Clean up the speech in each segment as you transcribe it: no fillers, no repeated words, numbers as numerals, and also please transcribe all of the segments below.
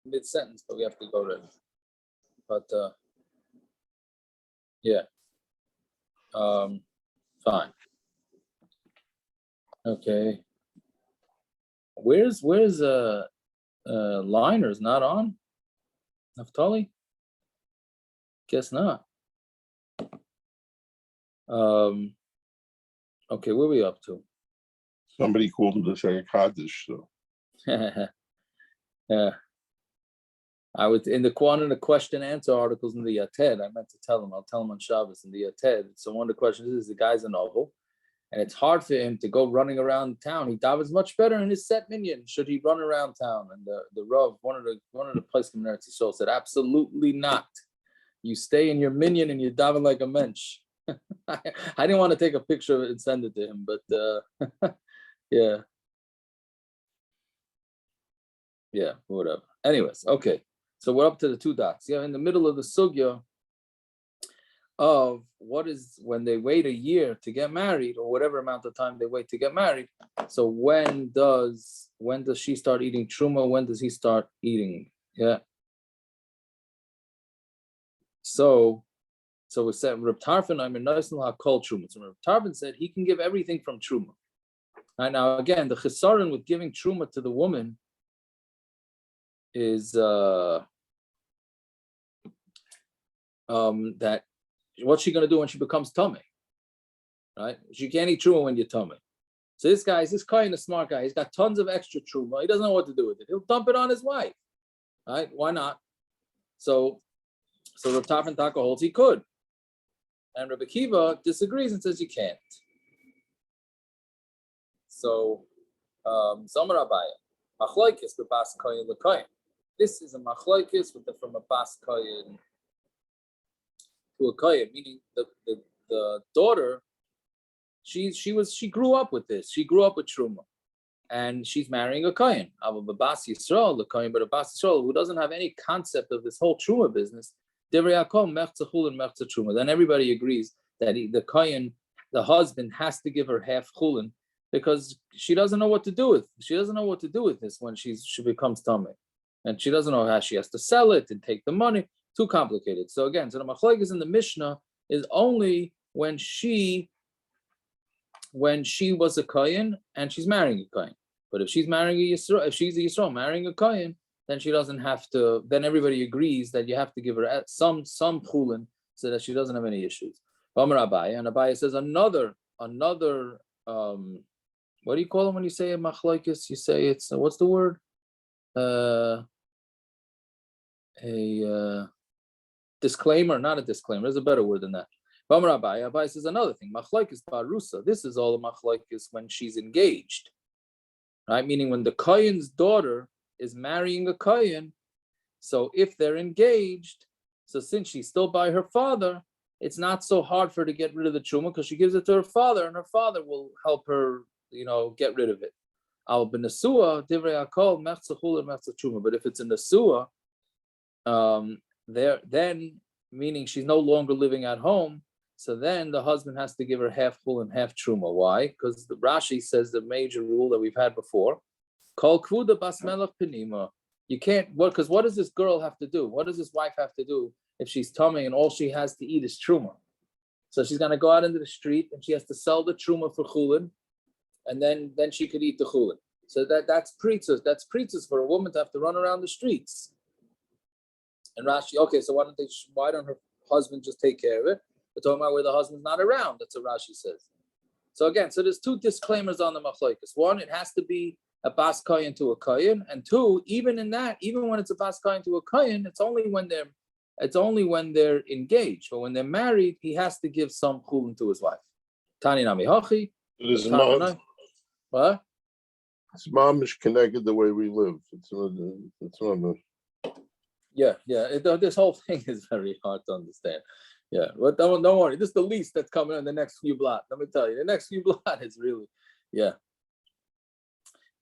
mid-sentence, but we have to go to it. But yeah. Fine. Okay. Where's Liner's not on? Naftali? Guess not. Okay, where are we up to? Somebody called him to say a Kaddish, so. Yeah. I was in one of the question answer articles in the Yated. I meant to tell him, I'll tell him on Shabbos in the Yated. So one of the questions is the guy's a novel, and it's hard for him to go running around town. He davens much better in his set minyan. Should he run around town? And the Rav, one of the places in Eretz Yisrael said, absolutely not. You stay in your minyan and you daven like a mensch. I didn't want to take a picture of it and send it to him, but yeah, whatever. Anyways, okay. So we're up to the two dots. Yeah, in the middle of the sugya of what is when they wait a year to get married, or whatever amount of time they wait to get married. So when does she start eating terumah? When does he start eating? Yeah. So we said Reb Tarfon, I'm in Naisnul HaKol Terumah. So Reb Tarfon said he can give everything from terumah. Right, now again, the chesaron with giving terumah to the woman is that what's she going to do when she becomes tummy? Right? She can't eat terumah when you're tummy. So this kohen, a smart guy. He's got tons of extra terumah. He doesn't know what to do with it. He'll dump it on his wife. Right? Why not? So Reb Tarfon Taka holds he could. And Rebbe Kiva disagrees and says you can't. So, Zomer Abaya, Machlokes with Bas Kohen LeKohen. This is a Machlokes from a Bas Kohen to a Kohen, meaning the daughter. She grew up with this. She grew up with terumah, and she's marrying a Kohen. Bas Yisroel LeKohen, but a Bas Yisroel who doesn't have any concept of this whole terumah business. Then everybody agrees that the kohen, the husband, has to give her half chullin because she doesn't know what to do with. She doesn't know what to do with this when she becomes tummy, and she doesn't know how she has to sell it and take the money. Too complicated. So again, so the Machlokes in the Mishnah is only when she was a kohen and she's marrying a kohen. But if she's marrying a Yisroel, if she's a Yisroel marrying a kohen, then she doesn't have to. Then everybody agrees that you have to give her some chullin so that she doesn't have any issues. And Abaye says another. What do you call them when you say a machlokes? You say it's what's the word? A disclaimer, not a disclaimer. There's a better word than that. Abaye says another thing. Machlokes barusa. This is all a machlokes when she's engaged, right? Meaning when the kohen's daughter is marrying a kohen, so if they're engaged, so since she's still by her father, it's not so hard for her to get rid of the terumah because she gives it to her father, and her father will help her, get rid of it. But if it's a nesua, then meaning she's no longer living at home, so then the husband has to give her half chul and half terumah. Why? Because the Rashi says the major rule that we've had before. Kol kvuda bas melech penima. You can't. Because what does this girl have to do? What does this wife have to do if she's tummy and all she has to eat is terumah? So she's going to go out into the street and she has to sell the terumah for chullin, and then she could eat the chullin. So that's pritzos. That's pritzos for a woman to have to run around the streets. And Rashi, okay, so why don't her husband just take care of it? We're talking about where the husband's not around. That's what Rashi says. So again, so there's two disclaimers on the Machlokes. One, it has to be a bas kohen to a kohen, and two, even when it's a bas kohen to a kohen, it's only when they're engaged. But when they're married, he has to give some chulin to his wife. Tani nami hachi. What? His mom is connected the way we live. It's not. Yeah. This whole thing is very hard to understand. Yeah, but don't worry. This is the least that's coming in the next few blot. Let me tell you, the next few blot is really, yeah.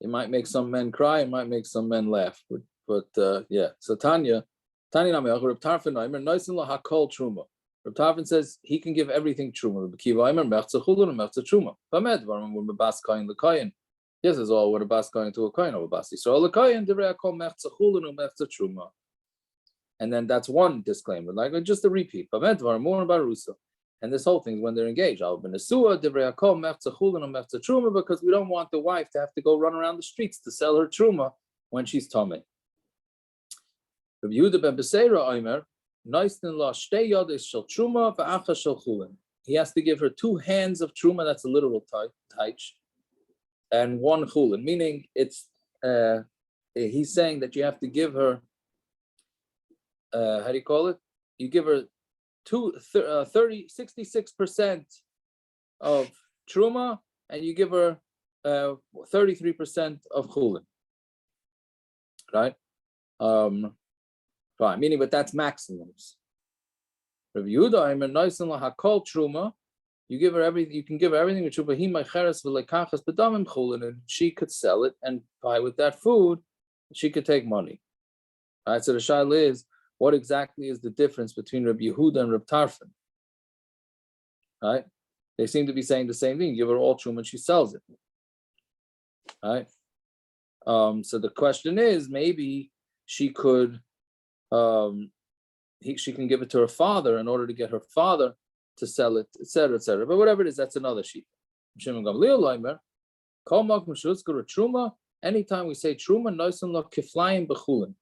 It might make some men cry. It might make some men laugh. But yeah. So Tanya nami Reb Tarfon Aimer Naisnul HaKol Terumah. Reb Tarfon says he can give everything terumah. Reb Kiva Aimer Mechza Chulin and Mechza Terumah. Bamed Varam Bas Kohen LeKohen. Yes, it's all with a bas going to a kohen or a bas Yisroel. A kohen divrei kol mechza chulin u mechza terumah. And then that's one disclaimer, like just a repeat. And this whole thing is when they're engaged. Because we don't want the wife to have to go run around the streets to sell her terumah when she's tamei. Rabbi Yehuda ben Beseira Omer, he has to give her 2 hands of terumah. That's a literal taich, and 1 chulin, meaning it's he's saying that you have to give her. How do you call it? You give her 66% of terumah, and you give her 33% of chulin, right? Fine. Meaning, but that's maximums. Rabbi Yehuda, I'm a nice and hakol terumah. You give her everything. You can give her everything with terumah. And she could sell it and buy with that food. She could take money. All right. So the shaila is, what exactly is the difference between Rabbi Yehuda and Rabbi Tarfon? Right? They seem to be saying the same thing. Give her all terumah and she sells it. Right? So the question is, maybe she could, she can give it to her father in order to get her father to sell it, etc., etc. But whatever it is, that's another sheet. Anytime we say terumah, noisan lo kiflayim b'chulin.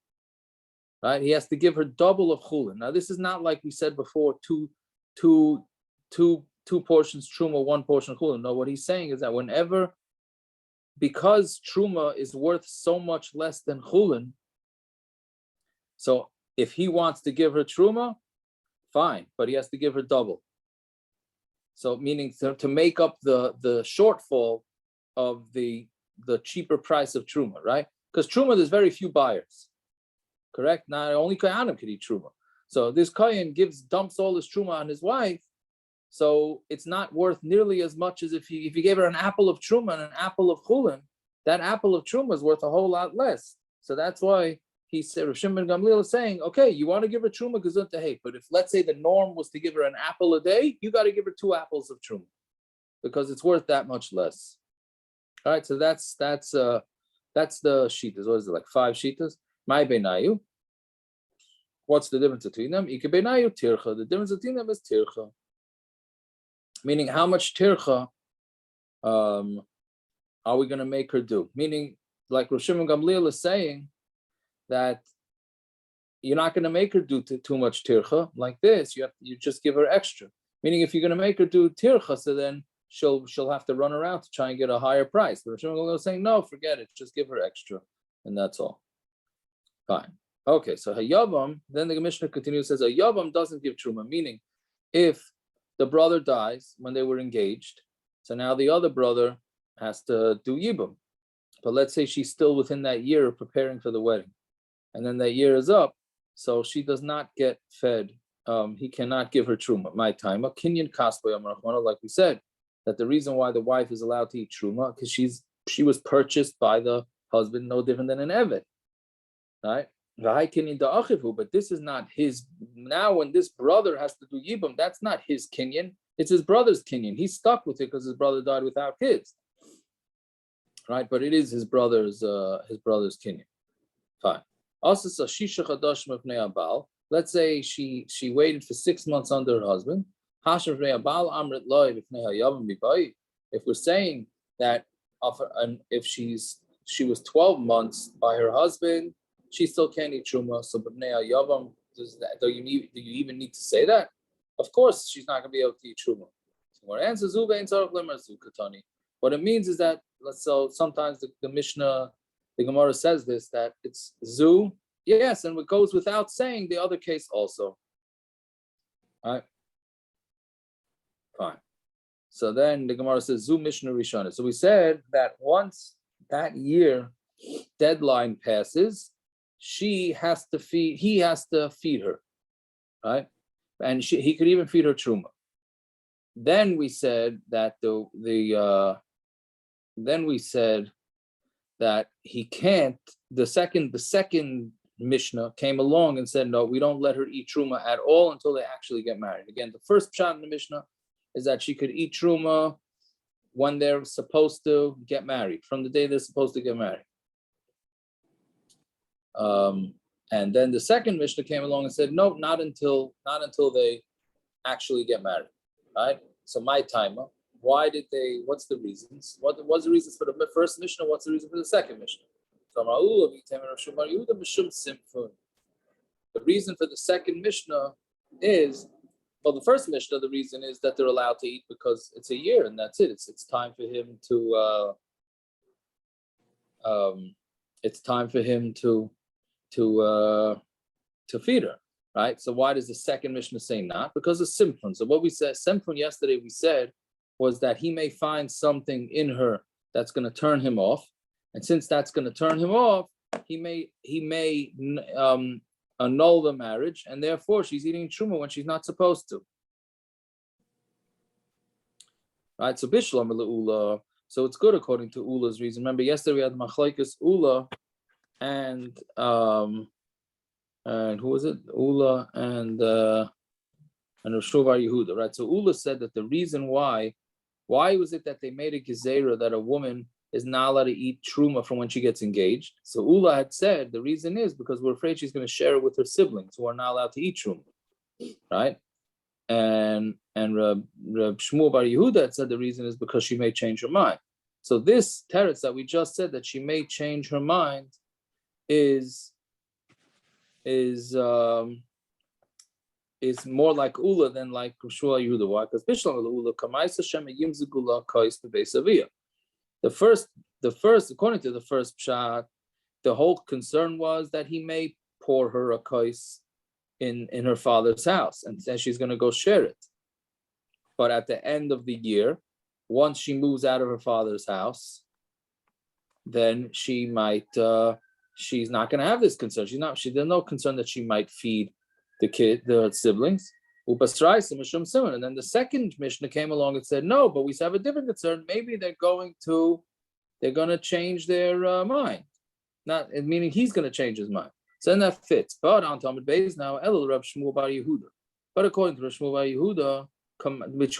Right, he has to give her double of chulin. Now, this is not like we said before, two portions terumah, 1 portion chulin. No, what he's saying is that whenever, because terumah is worth so much less than chulin, so if he wants to give her terumah, fine, but he has to give her double. So meaning to make up the shortfall of the cheaper price of terumah, right? Because terumah, there's very few buyers. Correct? Not only kohanim could eat terumah. So this kohen dumps all his terumah on his wife. So it's not worth nearly as much as if he gave her an apple of terumah and an apple of chulin. That apple of terumah is worth a whole lot less. So that's why he said, Rav Shimon ben Gamliel is saying, okay, you want to give her terumah gesund to hate, but if let's say the norm was to give her an apple a day, you got to give her 2 apples of terumah because it's worth that much less. All right, so that's the shitas. What is it, like 5 shitas? My benayu. What's the difference between them? Ike benayu tircha. The difference between them is tircha. Meaning, how much tircha are we going to make her do? Meaning, like Rav Shimon Gamliel is saying, that you're not going to make her do too much tircha like this. You just give her extra. Meaning, if you're going to make her do tircha, so then she'll have to run around to try and get a higher price. But Rav Shimon Gamliel is saying, no, forget it. Just give her extra, and that's all. Fine. Okay, so a Yavam, then the mishna continues, says a Yavam doesn't give terumah, meaning if the brother dies when they were engaged, so now the other brother has to do yibam. But let's say she's still within that year of preparing for the wedding, and then that year is up, so she does not get fed. He cannot give her terumah. My time, a kinyan kaspa, like we said, that the reason why the wife is allowed to eat terumah because she was purchased by the husband, no different than an eved, right? But this is not his. Now, when this brother has to do yibam, that's not his kinyan. It's his brother's kinyan. He's stuck with it because his brother died without kids, right? But it is his brother's kinyan. Fine. Also, let's say she waited for 6 months under her husband. If we're saying that if she was 12 months by her husband, she still can't eat terumah. So b'nei Yavam, do you even need to say that? Of course, she's not going to be able to eat terumah. What it means is that sometimes the Mishnah, the Gemara says this, that it's zu, yes, and it goes without saying the other case also. All right, fine. So then the Gemara says zu Mishnah Rishana. So we said that once that year deadline passes, he has to feed her, right? And he could even feed her terumah. Then we said that that he can't. The second Mishnah came along and said, no, we don't let her eat terumah at all until they actually get married. Again, the first pshat in the Mishnah is that she could eat terumah when they're supposed to get married, from the day they're supposed to get married. And then the second Mishnah came along and said, no, not until they actually get married, right? So my timer, what's the reasons? What was the reasons for the first Mishnah? What's the reason for the second Mishnah? So the reason for the second Mishnah is, well, the first Mishnah, the reason is that they're allowed to eat because it's a year and that's it. It's time for him to feed her, right? So why does the second Mishnah say not? Because of Simphon. So what we said, Simphon yesterday we said was that he may find something in her that's going to turn him off, and since that's going to turn him off, he may annul the marriage, and therefore she's eating terumah when she's not supposed to. Right? So Bishlam Ula. So it's good according to Ula's reason. Remember, yesterday we had Machlokes Ula and who was it? Ula and Rosh Yehuda, right? So Ula said that the reason why was it that they made a gezerah that a woman is not allowed to eat terumah from when she gets engaged? So Ula had said the reason is because we're afraid she's going to share it with her siblings who are not allowed to eat terumah, right? And Reb Shmuel Bar Yehuda had said the reason is because she may change her mind. So this teretz that we just said that she may change her mind is more like Ula than like Shmuel Yehuda. Why? Because Bishlam Ula Kamaisa Shem Yimzigula Kais Bebeisavia. The first, according to the first pshat, the whole concern was that he may pour her a kais in her father's house, and then she's going to go share it. But at the end of the year, once she moves out of her father's house, then she might. She's not going to have this concern. There's no concern that she might feed the siblings. And then the second Mishnah came along and said, no, but we have a different concern. Maybe they're going to change their mind. Not meaning he's going to change his mind. So then that fits. But on Talmud Beis now, Elul Reb Shmuel Bar Yehuda. But according to Reb Shmuel Bar Yehuda,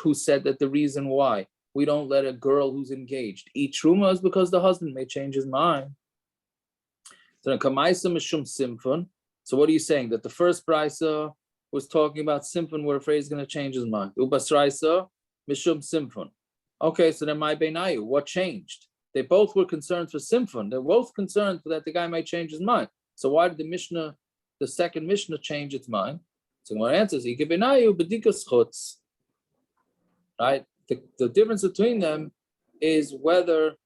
who said that the reason why we don't let a girl who's engaged eat terumah is because the husband may change his mind. So Kamaisa Mishum Simphon. So what are you saying? That the first brisa was talking about Simphon, we're afraid he's going to change his mind. Ubasraisa Mishum Simphon. Okay, so then my Beinayu, what changed? They both were concerned for Simphon. They're both concerned that the guy might change his mind. So why did the second Mishnah, change its mind? So my answer is Beinayu Bedikas Chutz. Right? The difference between them is whether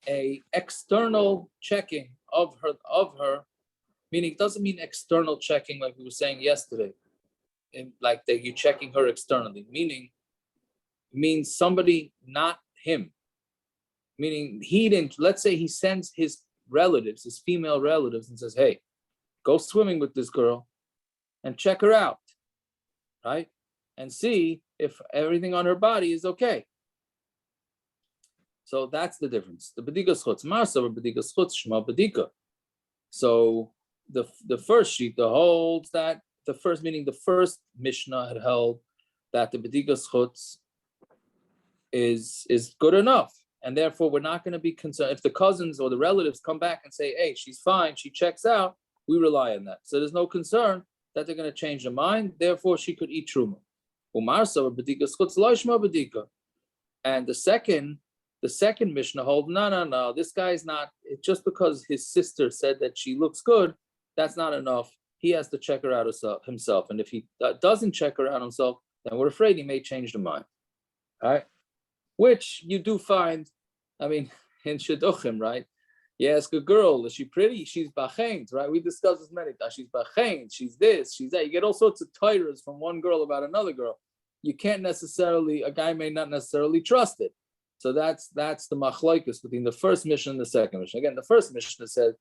a external checking of her, meaning it doesn't mean external checking like we were saying yesterday, like that you're checking her externally, means somebody, not him. Meaning he didn't, let's say he sends his relatives, his female relatives, and says, hey, go swimming with this girl and check her out, right? And see if everything on her body is okay. So that's the difference. The bedikas chutz marsa or bedikas chutz shma bedika. So the first sheet holds that the first Mishnah had held that the bedikas chutz is good enough, and therefore we're not going to be concerned if the cousins or the relatives come back and say, hey, she's fine, she checks out. We rely on that. So there's no concern that they're going to change their mind. Therefore, she could eat terumah. Umarsa or bedikas chutz lo shma bedika. And the second Mishnah holds, no. This guy's not, just because his sister said that she looks good, that's not enough. He has to check her out himself. And if he doesn't check her out himself, then we're afraid he may change the mind. All right? Which you do find, in Shidduchim, right? You ask a girl, is she pretty? She's bacheint, right? We discussed this many times. She's bacheint, she's this, she's that. You get all sorts of titles from one girl about another girl. A guy may not necessarily trust it. So that's the Machlokes between the first Mishnah and the second Mishnah. Again, the first Mishnah said,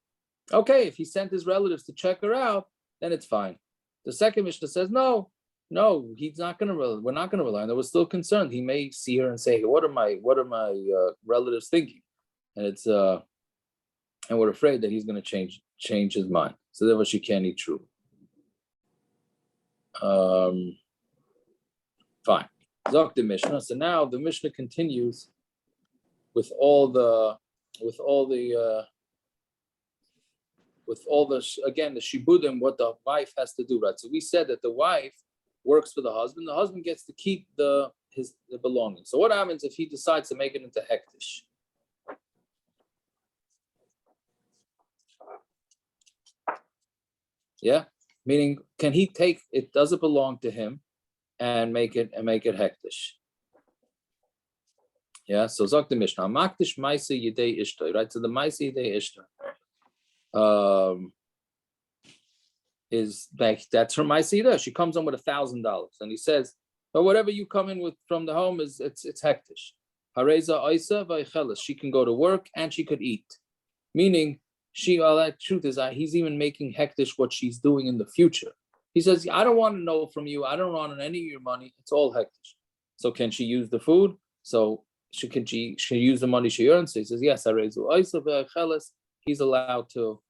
okay, if he sent his relatives to check her out, then it's fine. The second Mishnah says, no, he's not going to. We're not going to rely on that. We're still concerned. He may see her and say, hey, what are my relatives thinking? And and we're afraid that he's going to change his mind. So therefore, she can't eat true. Fine. Zok the Mishnah. So now the Mishnah continues with all the again the shibudim, what the wife has to do, right? So we said that the wife works for the husband gets to keep the belongings. So what happens if he decides to make it into hektish? Yeah, meaning can he take it? Does it belong to him, and make it hektish? Yeah. So zok the mishna makdish ma'ase yidei ishta, right? So the ma'ase yidei ishta is like that's her ma'ase yidei. She comes in with $1,000, and he says, "But whatever you come in with from the home is it's hektish." Hareza oisa v'cheles. She can go to work and she could eat, meaning. That truth is that he's even making hektish what she's doing in the future. He says, I don't want to know from you. I don't want any of your money. It's all hektish. So can she use the food? So she use the money she earns? So he says, yes, she's allowed to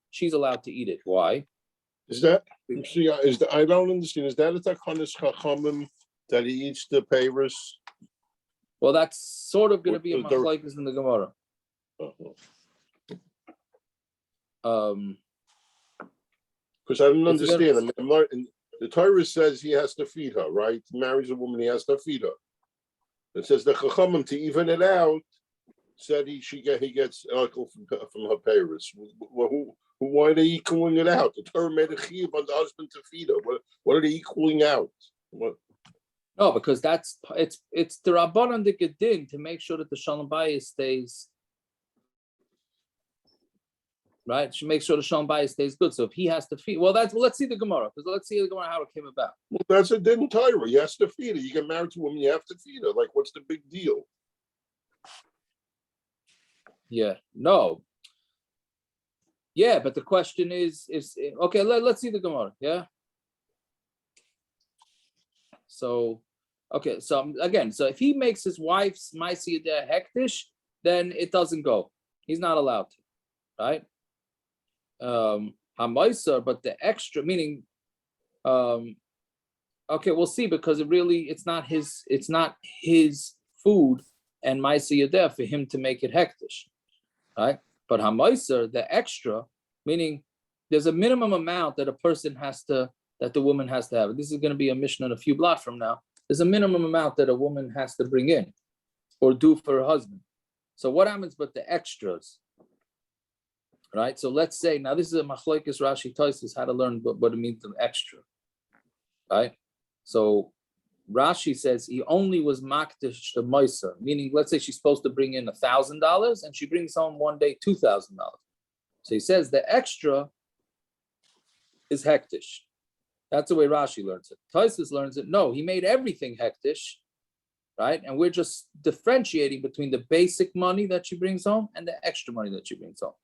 eat it. Why? Is that, I don't understand. Is that a takonis chachamim that he eats the peiros? Well, that's sort of going to be a machlokes in the Gemara. Because I don't understand. The Torah says he has to feed her, right? He marries a woman, he has to feed her. It says the Chachamim, to even it out, said he gets alcohol from her parents. Why are they equaling it out? The Torah made a chiyuv on the husband to feed her. What are they equaling out? What? No, because it's the Rabbanan de Gedin to make sure that the Shalom Bayis stays. Right, she makes sure the shalom bayis stays good. So if he has to feed, let's see the Gemara, because let's see the Gemara how it came about. Well, that's a din Torah. He has to feed her. You get married to a woman, you have to feed her. Like, what's the big deal? Yeah, no. Yeah, but the question is okay. Let's see the Gemara. Yeah. So, okay. So again, so if he makes his wife's ma'aseh hektish, then it doesn't go. He's not allowed to, right? But the extra meaning okay, we'll see, because it's not his food and ma'aseh yadeh for him to make it hektish, right? But hamaiser, the extra, meaning there's a minimum amount that the woman has to have. This is going to be a mishna in a few blocks from now. There's a minimum amount that a woman has to bring in or do for her husband. So what happens but the extras? Right, so let's say now this is a Machlokes Rashi Tosfos how to learn what it means to extra. Right, so Rashi says he only was makdish the moiser, meaning let's say she's supposed to bring in $1,000 and she brings home one day $2,000. So he says the extra is hektish. That's the way Rashi learns it. Tosfos learns it. No, he made everything hektish, right? And we're just differentiating between the basic money that she brings home and the extra money that she brings home.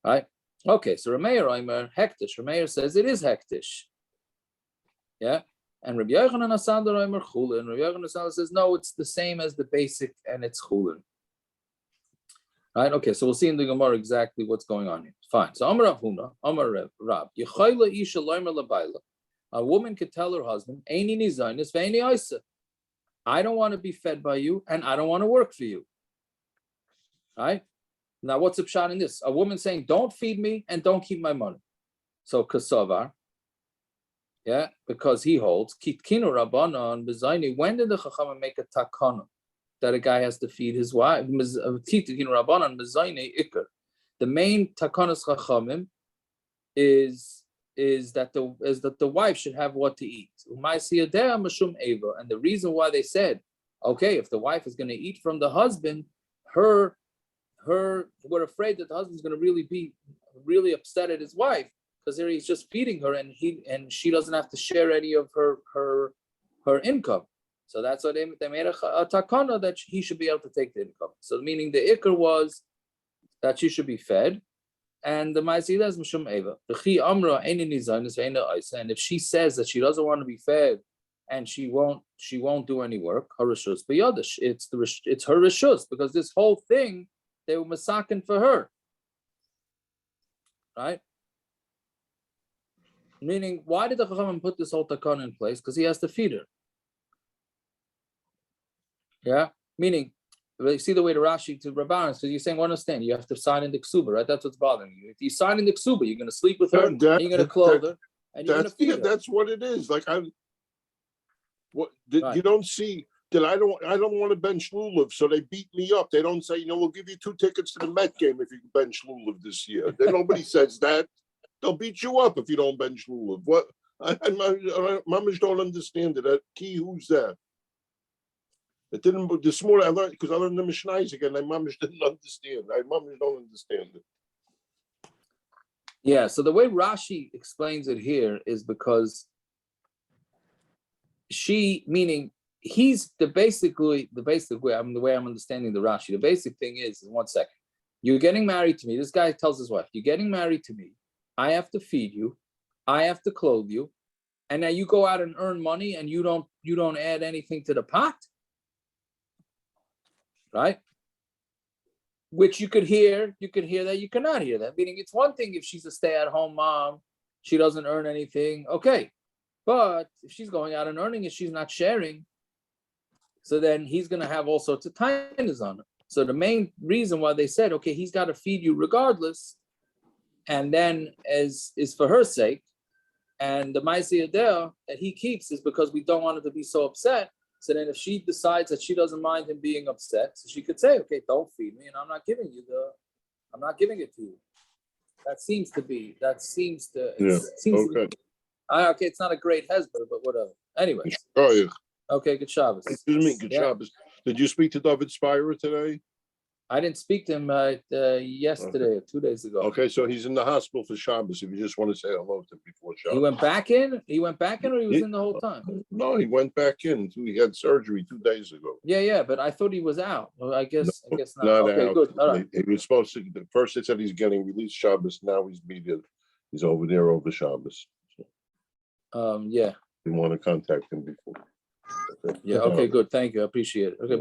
Right? Okay, so Rameir Omer hektish. Rameir says it is hektish. Yeah, and Rabbi Yochanan Asandar Omer Chullin. Rabbi Yochanan Asandar says no, it's the same as the basic, and it's Chullin. Right? Okay, so we'll see in the Gemara exactly what's going on here. Fine. So Amar Avuna, Amar Rab, Yechayla Isha Loimer Labayla. A woman could tell her husband, Eini Nizainis Veini Isa. I don't want to be fed by you, and I don't want to work for you. Right? Now, what's the pshat in this? A woman saying, don't feed me and don't keep my money. So, kasavar, yeah, because he holds, kitkinu rabbanon b'zayni, when did the chacham make a takana that a guy has to feed his wife? Kitkinu rabbanon b'zayni ikar. The main takanas chachamim is that the wife should have what to eat. And the reason why they said, okay, if the wife is going to eat from the husband, we're afraid that the husband's going to really be upset at his wife, because there he's just feeding her and she doesn't have to share any of her income. So that's why they made a takana that he should be able to take the income. So meaning the ikar was that she should be fed, and the ma'aseh is mishum eva. And if she says that she doesn't want to be fed and she won't do any work, her rishus b'yadish. It's her rishus, because this whole thing they were masakin for her, right? Meaning, why did the Chachamim put this whole takana in place? Because he has to feed her. Yeah, meaning You see the way to Rashi to Rabbanan, so you're saying, well, understand, you have to sign in the ksuba, right? That's what's bothering you. If you sign in the ksuba, you're going to sleep with her, and you're going to clothe her, and you're going to feed her. That's what it is. Like Right. you don't see that I don't want to bench Lulav, so they beat me up. They don't say, we'll give you 2 tickets to the Met game if you bench Lulav this year. Then nobody says that. They'll beat you up if you don't bench Lulav. What? Mamish don't understand it. Key, who's that? It didn't. This morning I learned because I learned the Mishnahs again. I Mamish didn't understand. I Mamish don't understand it. Yeah. So the way Rashi explains it here is because meaning he's the basic way. The way I'm understanding the Rashi. The basic thing is 1 second. You're getting married to me. This guy tells his wife, "You're getting married to me. I have to feed you. I have to clothe you, and now you go out and earn money, and you don't add anything to the pot." Right? Which you could hear that, you cannot hear that. Meaning it's one thing if she's a stay-at-home mom, she doesn't earn anything, okay. But if she's going out and earning it, she's not sharing. So then he's going to have all sorts of tightness on her. So the main reason why they said, okay, he's got to feed you regardless, and then is for her sake. And the Ma'aseh there that he keeps is because we don't want her to be so upset. So then if she decides that she doesn't mind him being upset, so she could say, okay, don't feed me, and I'm not giving it to you. That seems to be. Okay. Okay, it's not a great husband, but whatever. Anyways. Okay, good Shabbos. Excuse me, good Shabbos. Did you speak to David Spira today? I didn't speak to him yesterday or 2 days ago. Okay, so he's in the hospital for Shabbos. If you just want to say hello to him before Shabbos. He went back in, or he was in the whole time? No, he went back in. He had surgery 2 days ago. Yeah, but I thought he was out. Well, I guess not. Okay, out. good. All right. He was supposed to. First, they said he's getting released Shabbos. Now he's over there over Shabbos. So, yeah. we want to contact him before. Yeah. Okay. Good. Thank you. I appreciate it. Okay,